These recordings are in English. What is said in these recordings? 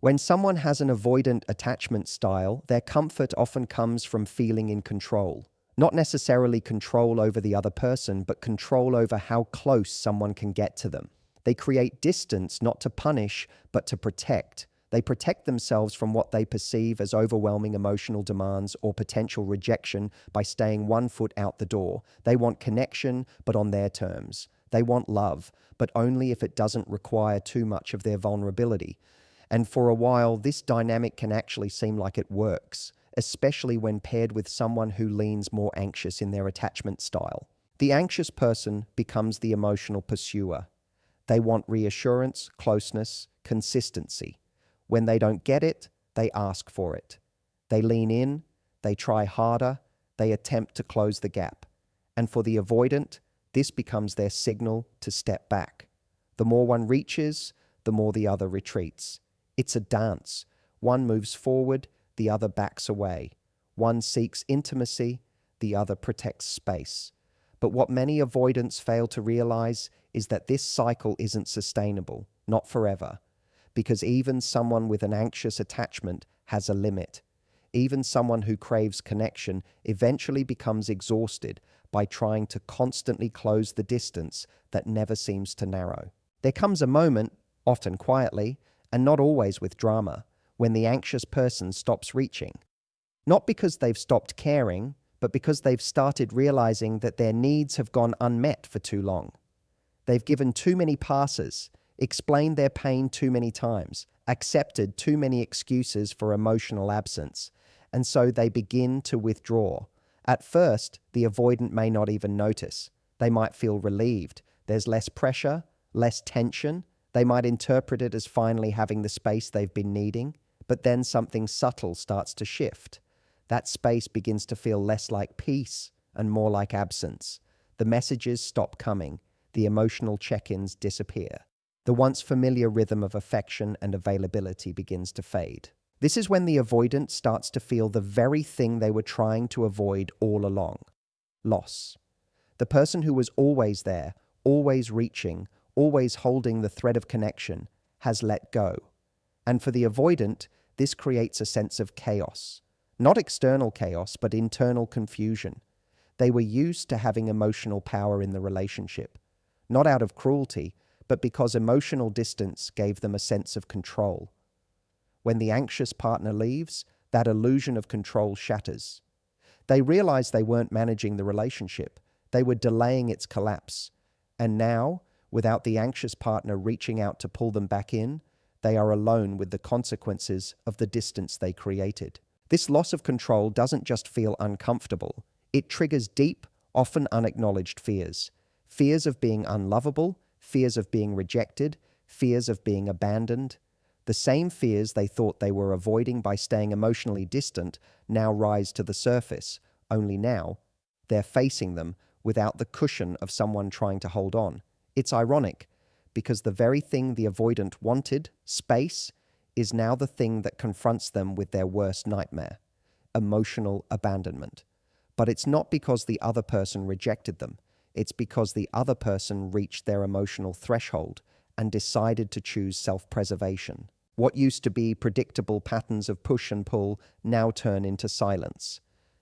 When someone has an avoidant attachment style, their comfort often comes from feeling in control. Not necessarily control over the other person, but control over how close someone can get to them. They create distance not to punish, but to protect. They protect themselves from what they perceive as overwhelming emotional demands or potential rejection by staying 1 foot out the door. They want connection, but on their terms. They want love, but only if it doesn't require too much of their vulnerability. And for a while, this dynamic can actually seem like it works, especially when paired with someone who leans more anxious in their attachment style. The anxious person becomes the emotional pursuer. They want reassurance, closeness, consistency. When they don't get it, they ask for it. They lean in, they try harder, they attempt to close the gap. And for the avoidant, this becomes their signal to step back. The more one reaches, the more the other retreats. It's a dance. One moves forward, the other backs away. One seeks intimacy, the other protects space. But what many avoidants fail to realize is that this cycle isn't sustainable, not forever. Because even someone with an anxious attachment has a limit. Even someone who craves connection eventually becomes exhausted by trying to constantly close the distance that never seems to narrow. There comes a moment, often quietly, and not always with drama, when the anxious person stops reaching. Not because they've stopped caring, but because they've started realizing that their needs have gone unmet for too long. They've given too many passes, explained their pain too many times, accepted too many excuses for emotional absence, and so they begin to withdraw. At first, the avoidant may not even notice. They might feel relieved. There's less pressure, less tension. They might interpret it as finally having the space they've been needing, but then something subtle starts to shift. That space begins to feel less like peace and more like absence. The messages stop coming. The emotional check-ins disappear. The once familiar rhythm of affection and availability begins to fade. This is when the avoidant starts to feel the very thing they were trying to avoid all along: loss. The person who was always there, always reaching, always holding the thread of connection, has let go. And for the avoidant, this creates a sense of chaos. Not external chaos, but internal confusion. They were used to having emotional power in the relationship, not out of cruelty, but because emotional distance gave them a sense of control. When the anxious partner leaves, that illusion of control shatters. They realize they weren't managing the relationship. They were delaying its collapse. And now, without the anxious partner reaching out to pull them back in, they are alone with the consequences of the distance they created. This loss of control doesn't just feel uncomfortable. It triggers deep, often unacknowledged fears. Fears of being unlovable, fears of being rejected, fears of being abandoned. The same fears they thought they were avoiding by staying emotionally distant now rise to the surface, only now they're facing them without the cushion of someone trying to hold on. It's ironic, because the very thing the avoidant wanted, space, is now the thing that confronts them with their worst nightmare: emotional abandonment. But it's not because the other person rejected them. It's because the other person reached their emotional threshold and decided to choose self-preservation. What used to be predictable patterns of push and pull now turn into silence.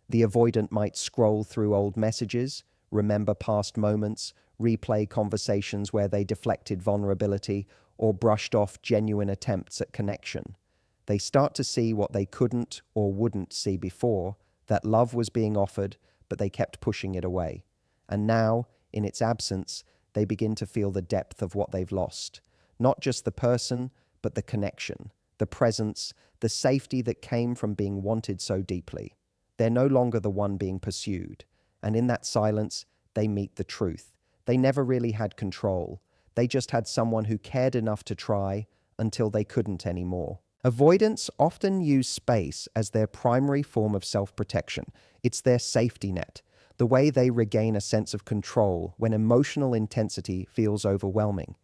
The avoidant might scroll through old messages, remember past moments, replay conversations where they deflected vulnerability or brushed off genuine attempts at connection. They start to see what they couldn't or wouldn't see before, that love was being offered, but they kept pushing it away. And now, in its absence, they begin to feel the depth of what they've lost. Not just the person, but the connection, the presence, the safety that came from being wanted so deeply. They're no longer the one being pursued. And in that silence, they meet the truth. They never really had control. They just had someone who cared enough to try until they couldn't anymore. Avoidants often use space as their primary form of self-protection. It's their safety net, the way they regain a sense of control when emotional intensity feels overwhelming.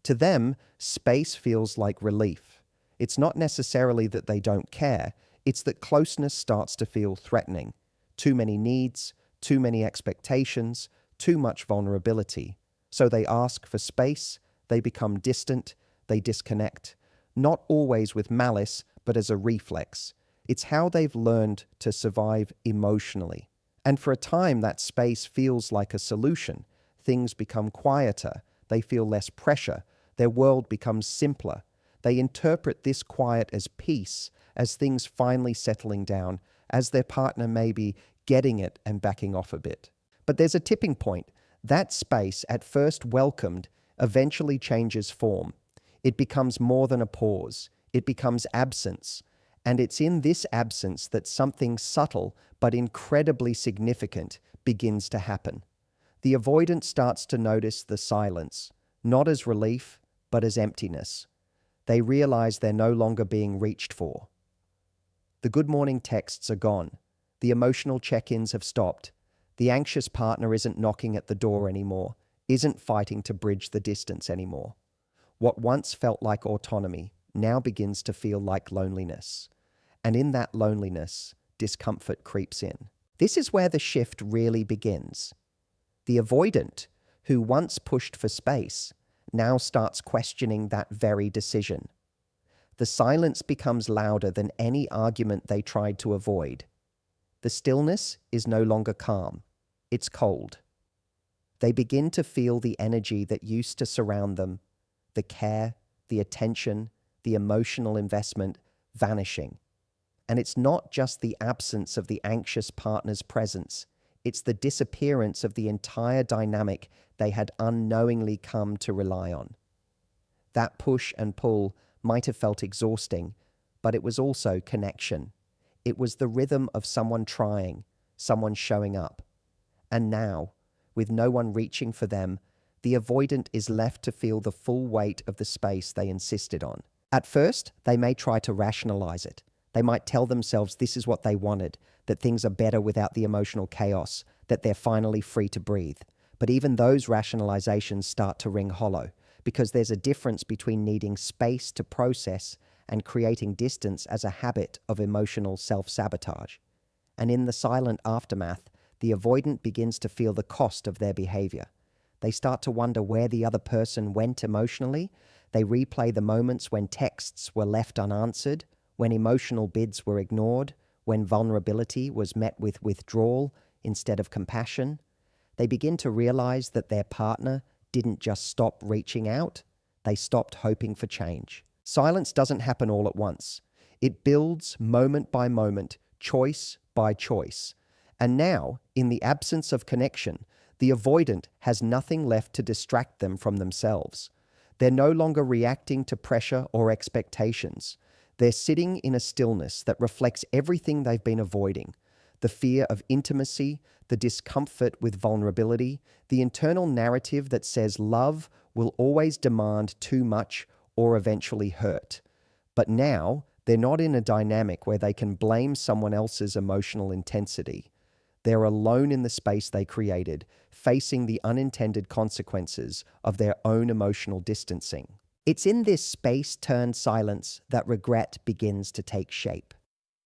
To them, space feels like relief. It's not necessarily that they don't care, it's that closeness starts to feel threatening. Too many needs, too many expectations, too much vulnerability. So they ask for space, they become distant, they disconnect. not always with malice, but as a reflex. It's how they've learned to survive emotionally. And for a time, that space feels like a solution. Things become quieter, they feel less pressure, their world becomes simpler. They interpret this quiet as peace, as things finally settling down, as their partner may be getting it and backing off a bit. But there's a tipping point. That space, at first welcomed, eventually changes form. It becomes more than a pause. It becomes absence. And it's in this absence that something subtle but incredibly significant begins to happen. The avoidant starts to notice the silence, not as relief, but as emptiness. They realize they're no longer being reached for. The good morning texts are gone. The emotional check-ins have stopped. The anxious partner isn't knocking at the door anymore, isn't fighting to bridge the distance anymore. What once felt like autonomy now begins to feel like loneliness. And in that loneliness, discomfort creeps in. This is where the shift really begins. The avoidant, who once pushed for space, now starts questioning that very decision. The silence becomes louder than any argument they tried to avoid. The stillness is no longer calm. It's cold. They begin to feel the energy that used to surround them, the care, the attention, the emotional investment vanishing. And it's not just the absence of the anxious partner's presence, it's the disappearance of the entire dynamic they had unknowingly come to rely on. That push and pull might have felt exhausting, but it was also connection. It was the rhythm of someone trying, someone showing up. And now, with no one reaching for them, the avoidant is left to feel the full weight of the space they insisted on. At first, they may try to rationalize it. They might tell themselves this is what they wanted, that things are better without the emotional chaos, that they're finally free to breathe. But even those rationalizations start to ring hollow, because there's a difference between needing space to process and creating distance as a habit of emotional self-sabotage. And in the silent aftermath, the avoidant begins to feel the cost of their behavior. They start to wonder where the other person went emotionally. They replay the moments when texts were left unanswered, when emotional bids were ignored, when vulnerability was met with withdrawal instead of compassion. They begin to realize that their partner didn't just stop reaching out, they stopped hoping for change. Silence doesn't happen all at once. It builds moment by moment, choice by choice. And now, in the absence of connection, the avoidant has nothing left to distract them from themselves. They're no longer reacting to pressure or expectations. They're sitting in a stillness that reflects everything they've been avoiding. The fear of intimacy, the discomfort with vulnerability, the internal narrative that says love will always demand too much or eventually hurt. But now, they're not in a dynamic where they can blame someone else's emotional intensity. They're alone in the space they created, facing the unintended consequences of their own emotional distancing. It's in this space-turned silence that regret begins to take shape.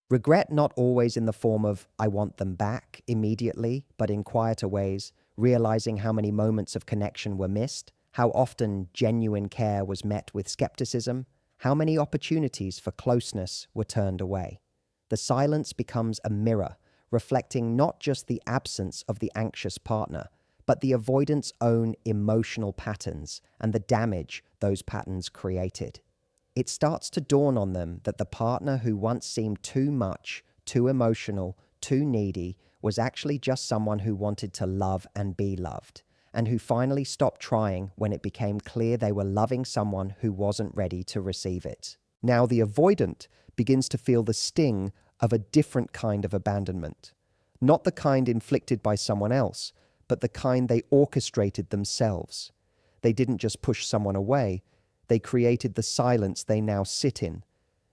Regret not always in the form of, I want them back immediately, but in quieter ways, realizing how many moments of connection were missed, how often genuine care was met with skepticism, how many opportunities for closeness were turned away. The silence becomes a mirror, reflecting not just the absence of the anxious partner, but the avoidant's own emotional patterns and the damage those patterns created. It starts to dawn on them that the partner who once seemed too much, too emotional, too needy, was actually just someone who wanted to love and be loved, and who finally stopped trying when it became clear they were loving someone who wasn't ready to receive it. Now the avoidant begins to feel the sting of a different kind of abandonment. Not the kind inflicted by someone else, but the kind they orchestrated themselves. They didn't just push someone away, they created the silence they now sit in.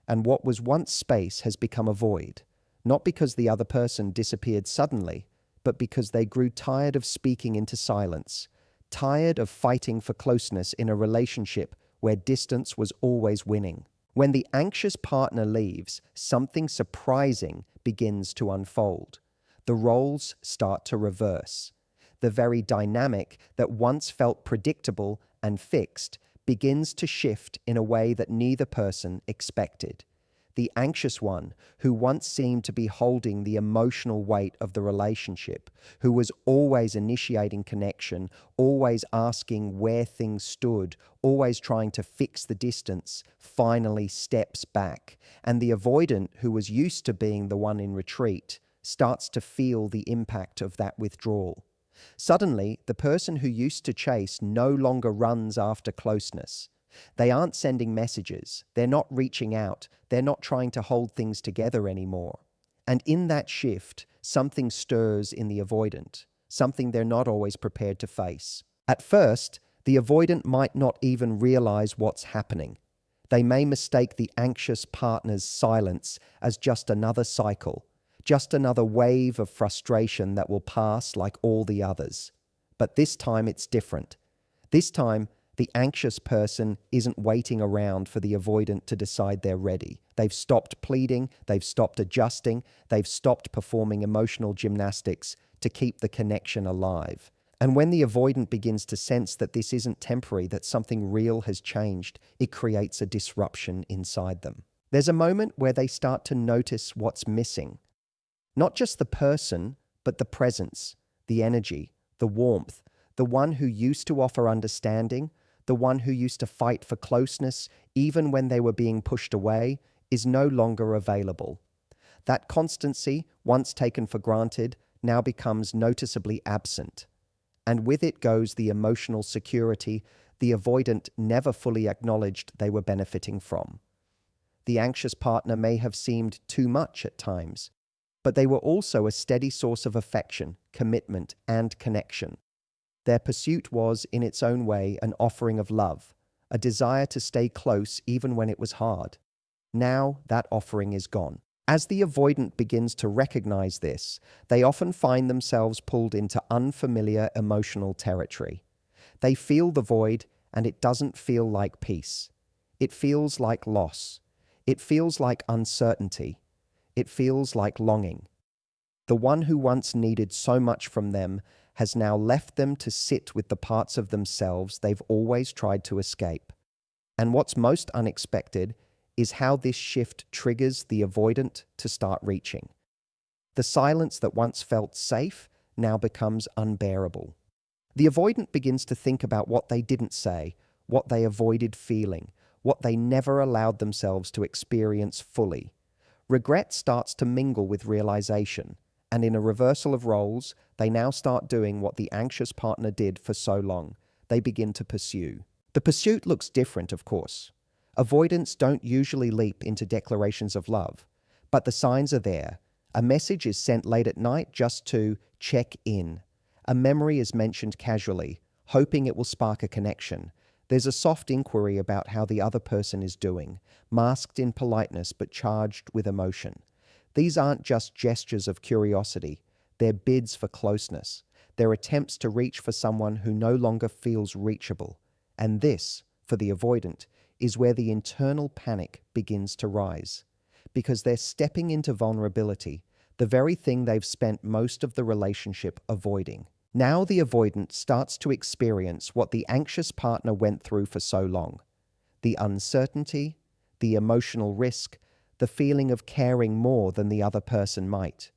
And what was once space has become a void, not because the other person disappeared suddenly, but because they grew tired of speaking into silence, tired of fighting for closeness in a relationship where distance was always winning. When the anxious partner leaves, something surprising begins to unfold. The roles start to reverse. The very dynamic that once felt predictable and fixed begins to shift in a way that neither person expected. The anxious one, who once seemed to be holding the emotional weight of the relationship, who was always initiating connection, always asking where things stood, always trying to fix the distance, finally steps back. And the avoidant, who was used to being the one in retreat, starts to feel the impact of that withdrawal. Suddenly, the person who used to chase no longer runs after closeness. They aren't sending messages, they're not reaching out, they're not trying to hold things together anymore. And in that shift, something stirs in the avoidant, something they're not always prepared to face. At first, the avoidant might not even realize what's happening. They may mistake the anxious partner's silence as just another cycle, just another wave of frustration that will pass like all the others. But this time it's different. This time, the anxious person isn't waiting around for the avoidant to decide they're ready. They've stopped pleading, they've stopped adjusting, they've stopped performing emotional gymnastics to keep the connection alive. And when the avoidant begins to sense that this isn't temporary, that something real has changed, it creates a disruption inside them. There's a moment where they start to notice what's missing. Not just the person, but the presence, the energy, the warmth, the one who used to offer understanding, the one who used to fight for closeness, even when they were being pushed away, is no longer available. That constancy, once taken for granted, now becomes noticeably absent. And with it goes the emotional security the avoidant never fully acknowledged they were benefiting from. The anxious partner may have seemed too much at times, but they were also a steady source of affection, commitment, and connection. Their pursuit was, in its own way, an offering of love, a desire to stay close even when it was hard. Now that offering is gone. As the avoidant begins to recognize this, they often find themselves pulled into unfamiliar emotional territory. They feel the void, and it doesn't feel like peace. It feels like loss. It feels like uncertainty. It feels like longing. The one who once needed so much from them has now left them to sit with the parts of themselves they've always tried to escape. And what's most unexpected is how this shift triggers the avoidant to start reaching. The silence that once felt safe now becomes unbearable. The avoidant begins to think about what they didn't say, what they avoided feeling, what they never allowed themselves to experience fully. Regret starts to mingle with realization, and in a reversal of roles, they now start doing what the anxious partner did for so long. They begin to pursue. The pursuit looks different, of course. Avoidants don't usually leap into declarations of love, but the signs are there. A message is sent late at night just to check in. A memory is mentioned casually, hoping it will spark a connection. There's a soft inquiry about how the other person is doing, masked in politeness but charged with emotion. These aren't just gestures of curiosity, they're bids for closeness. They're attempts to reach for someone who no longer feels reachable. And this, for the avoidant, is where the internal panic begins to rise. Because they're stepping into vulnerability, the very thing they've spent most of the relationship avoiding. Now the avoidant starts to experience what the anxious partner went through for so long. The uncertainty, the emotional risk, the feeling of caring more than the other person might.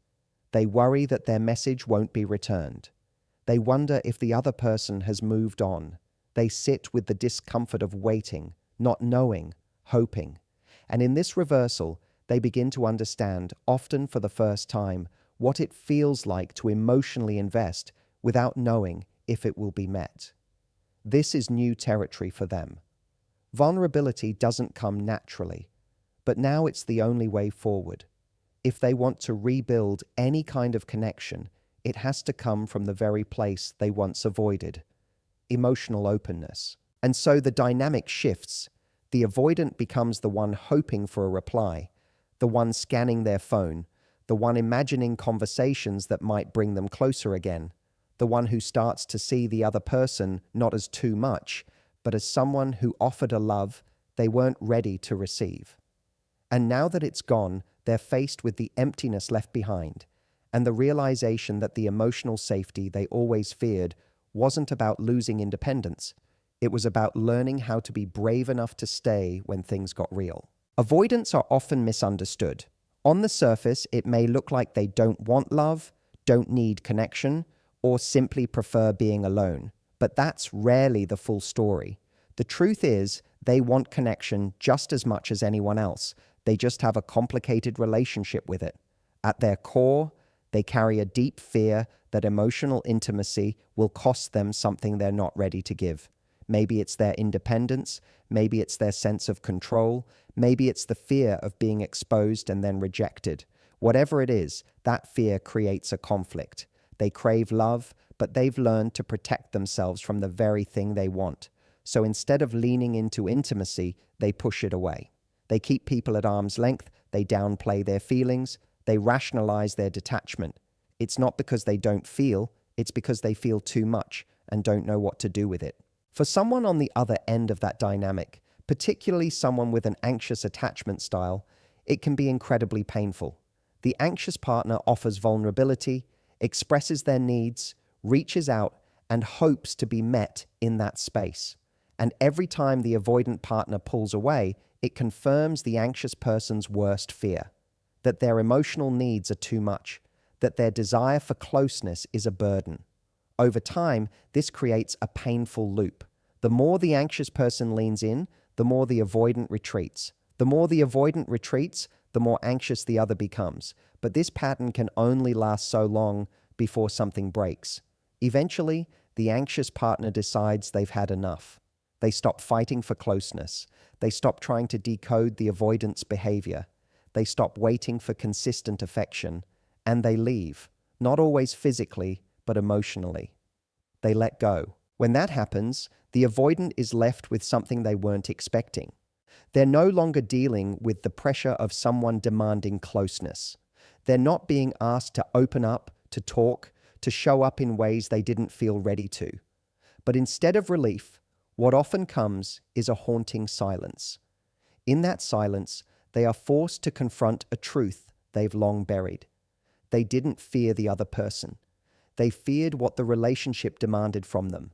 They worry that their message won't be returned. They wonder if the other person has moved on. They sit with the discomfort of waiting, not knowing, hoping. And in this reversal, they begin to understand, often for the first time, what it feels like to emotionally invest without knowing if it will be met. This is new territory for them. Vulnerability doesn't come naturally, but now it's the only way forward. If they want to rebuild any kind of connection, it has to come from the very place they once avoided: emotional openness. And so the dynamic shifts. The avoidant becomes the one hoping for a reply, the one scanning their phone, the one imagining conversations that might bring them closer again, the one who starts to see the other person not as too much, but as someone who offered a love they weren't ready to receive. And now that it's gone, they're faced with the emptiness left behind, and the realization that the emotional safety they always feared wasn't about losing independence. It was about learning how to be brave enough to stay when things got real. Avoidants are often misunderstood. On the surface, it may look like they don't want love, don't need connection, or simply prefer being alone. But that's rarely the full story. The truth is, they want connection just as much as anyone else. They just have a complicated relationship with it. At their core, they carry a deep fear that emotional intimacy will cost them something they're not ready to give. Maybe it's their independence, maybe it's their sense of control, maybe it's the fear of being exposed and then rejected. Whatever it is, that fear creates a conflict. They crave love, but they've learned to protect themselves from the very thing they want. So instead of leaning into intimacy, they push it away. They keep people at arm's length, they downplay their feelings, they rationalize their detachment. It's not because they don't feel, it's because they feel too much and don't know what to do with it. For someone on the other end of that dynamic, particularly someone with an anxious attachment style, it can be incredibly painful. The anxious partner offers vulnerability, expresses their needs, reaches out, and hopes to be met in that space. And every time the avoidant partner pulls away, it confirms the anxious person's worst fear, that their emotional needs are too much, that their desire for closeness is a burden. Over time, this creates a painful loop. The more the anxious person leans in, the more the avoidant retreats. The more the avoidant retreats, the more anxious the other becomes. But this pattern can only last so long before something breaks. Eventually, the anxious partner decides they've had enough. They stop fighting for closeness. They stop trying to decode the avoidant's behavior. They stop waiting for consistent affection. And they leave, not always physically, but emotionally. They let go. When that happens, the avoidant is left with something they weren't expecting. They're no longer dealing with the pressure of someone demanding closeness. They're not being asked to open up, to talk, to show up in ways they didn't feel ready to. But instead of relief, what often comes is a haunting silence. In that silence, they are forced to confront a truth they've long buried. They didn't fear the other person. They feared what the relationship demanded from them.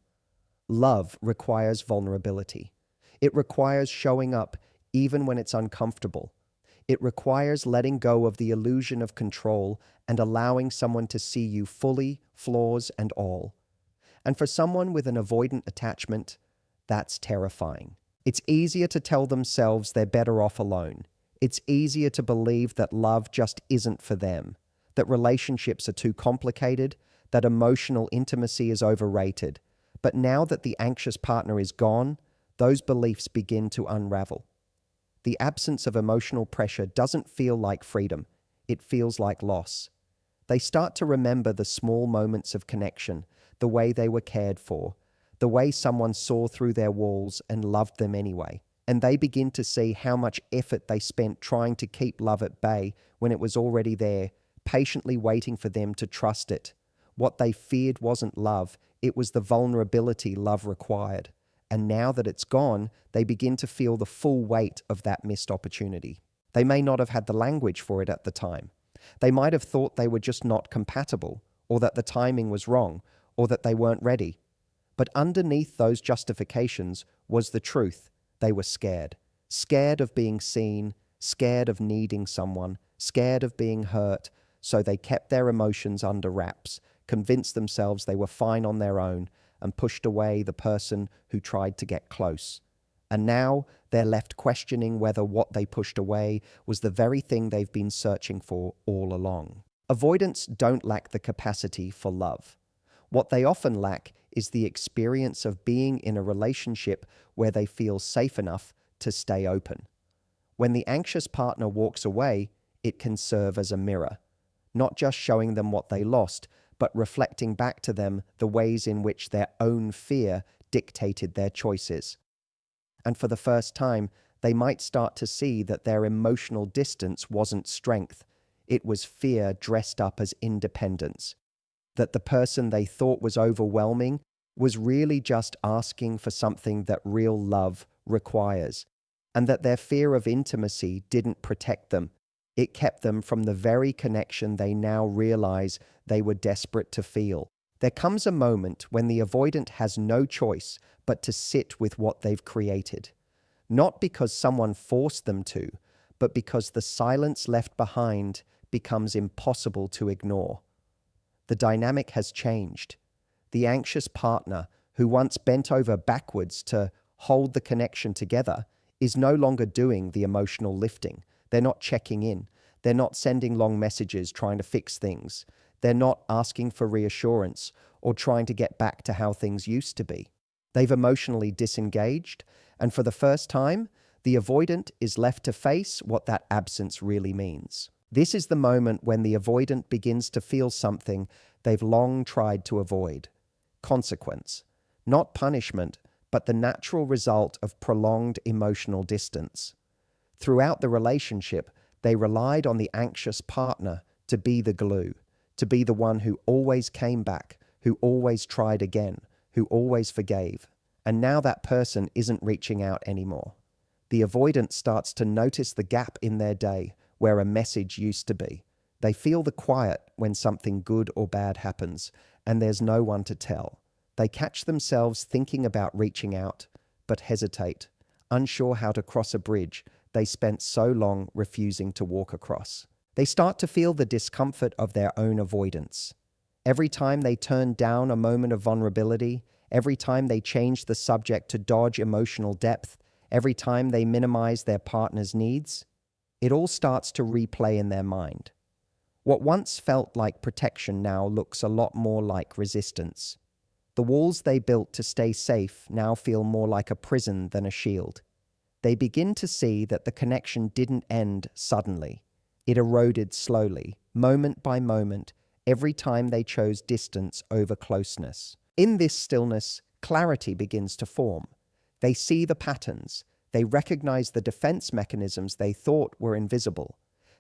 Love requires vulnerability. It requires showing up even when it's uncomfortable. It requires letting go of the illusion of control and allowing someone to see you fully, flaws and all. And for someone with an avoidant attachment, that's terrifying. It's easier to tell themselves they're better off alone. It's easier to believe that love just isn't for them, that relationships are too complicated, that emotional intimacy is overrated. But now that the anxious partner is gone, those beliefs begin to unravel. The absence of emotional pressure doesn't feel like freedom. It feels like loss. They start to remember the small moments of connection, the way they were cared for, the way someone saw through their walls and loved them anyway. And they begin to see how much effort they spent trying to keep love at bay when it was already there, patiently waiting for them to trust it. What they feared wasn't love, it was the vulnerability love required. And now that it's gone, they begin to feel the full weight of that missed opportunity. They may not have had the language for it at the time. They might have thought they were just not compatible, or that the timing was wrong, or that they weren't ready. But underneath those justifications was the truth. They were scared. Scared of being seen, scared of needing someone, scared of being hurt, so they kept their emotions under wraps, convinced themselves they were fine on their own, and pushed away the person who tried to get close. And now they're left questioning whether what they pushed away was the very thing they've been searching for all along. Avoidants don't lack the capacity for love. What they often lack is the experience of being in a relationship where they feel safe enough to stay open. When the anxious partner walks away, it can serve as a mirror, not just showing them what they lost, but reflecting back to them the ways in which their own fear dictated their choices. And for the first time, they might start to see that their emotional distance wasn't strength. It was fear dressed up as independence. That the person they thought was overwhelming was really just asking for something that real love requires. And that their fear of intimacy didn't protect them. It kept them from the very connection they now realize they were desperate to feel. There comes a moment when the avoidant has no choice but to sit with what they've created, not because someone forced them to, but because the silence left behind becomes impossible to ignore. The dynamic has changed. The anxious partner, who once bent over backwards to hold the connection together, is no longer doing the emotional lifting. They're not checking in. They're not sending long messages trying to fix things. They're not asking for reassurance or trying to get back to how things used to be. They've emotionally disengaged, and for the first time, the avoidant is left to face what that absence really means. This is the moment when the avoidant begins to feel something they've long tried to avoid: consequence. Not punishment, but the natural result of prolonged emotional distance. Throughout the relationship, they relied on the anxious partner to be the glue, to be the one who always came back, who always tried again, who always forgave. And now that person isn't reaching out anymore. The avoidant starts to notice the gap in their day where a message used to be. They feel the quiet when something good or bad happens, and there's no one to tell. They catch themselves thinking about reaching out, but hesitate, unsure how to cross a bridge they spent so long refusing to walk across. They start to feel the discomfort of their own avoidance. Every time they turn down a moment of vulnerability, every time they change the subject to dodge emotional depth, every time they minimize their partner's needs, it all starts to replay in their mind. What once felt like protection now looks a lot more like resistance. The walls they built to stay safe now feel more like a prison than a shield. They begin to see that the connection didn't end suddenly. It eroded slowly, moment by moment, every time they chose distance over closeness. In this stillness, clarity begins to form. They see the patterns. They recognize the defense mechanisms they thought were invisible.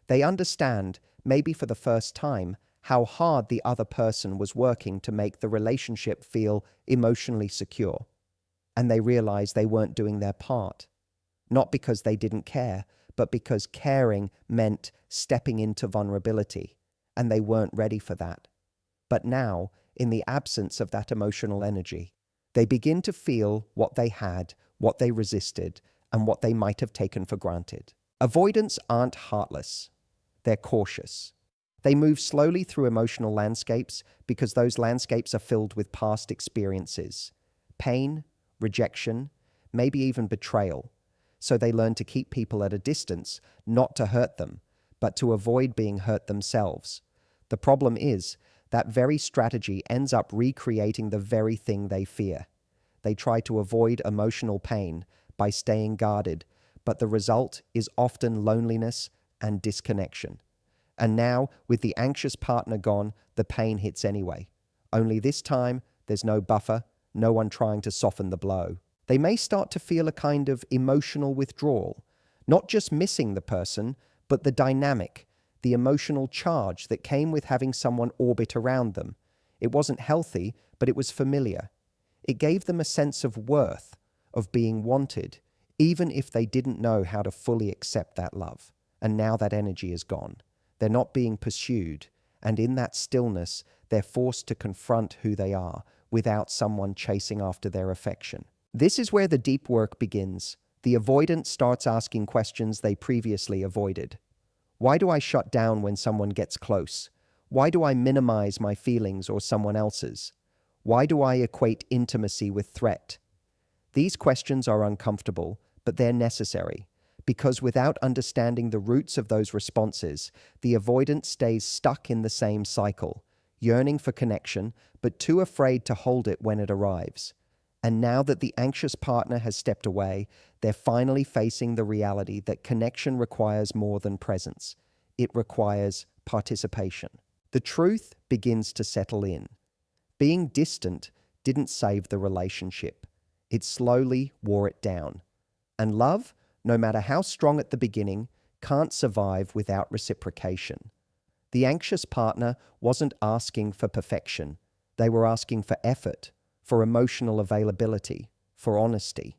They understand, maybe for the first time, how hard the other person was working to make the relationship feel emotionally secure. And they realize they weren't doing their part. Not because they didn't care, but because caring meant stepping into vulnerability, and they weren't ready for that. But now, in the absence of that emotional energy, they begin to feel what they had, what they resisted, and what they might have taken for granted. Avoidants aren't heartless. They're cautious. They move slowly through emotional landscapes because those landscapes are filled with past experiences, pain, rejection, maybe even betrayal. So they learn to keep people at a distance, not to hurt them, but to avoid being hurt themselves. The problem is, that very strategy ends up recreating the very thing they fear. They try to avoid emotional pain by staying guarded, but the result is often loneliness and disconnection. And now, with the anxious partner gone, the pain hits anyway. Only this time, there's no buffer, no one trying to soften the blow. They may start to feel a kind of emotional withdrawal, not just missing the person, but the dynamic, the emotional charge that came with having someone orbit around them. It wasn't healthy, but it was familiar. It gave them a sense of worth, of being wanted, even if they didn't know how to fully accept that love. And now that energy is gone. They're not being pursued, and in that stillness, they're forced to confront who they are without someone chasing after their affection. This is where the deep work begins. The avoidant starts asking questions they previously avoided. Why do I shut down when someone gets close? Why do I minimize my feelings or someone else's? Why do I equate intimacy with threat? These questions are uncomfortable, but they're necessary, because without understanding the roots of those responses, the avoidant stays stuck in the same cycle, yearning for connection, but too afraid to hold it when it arrives. And now that the anxious partner has stepped away, they're finally facing the reality that connection requires more than presence. It requires participation. The truth begins to settle in. Being distant didn't save the relationship. It slowly wore it down. And love, no matter how strong at the beginning, can't survive without reciprocation. The anxious partner wasn't asking for perfection. They were asking for effort, for emotional availability, for honesty.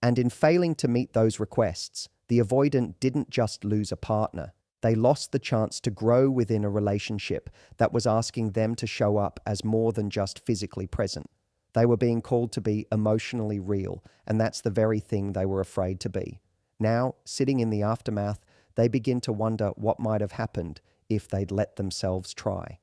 And in failing to meet those requests, the avoidant didn't just lose a partner. They lost the chance to grow within a relationship that was asking them to show up as more than just physically present. They were being called to be emotionally real, and that's the very thing they were afraid to be. Now, sitting in the aftermath, they begin to wonder what might have happened if they'd let themselves try.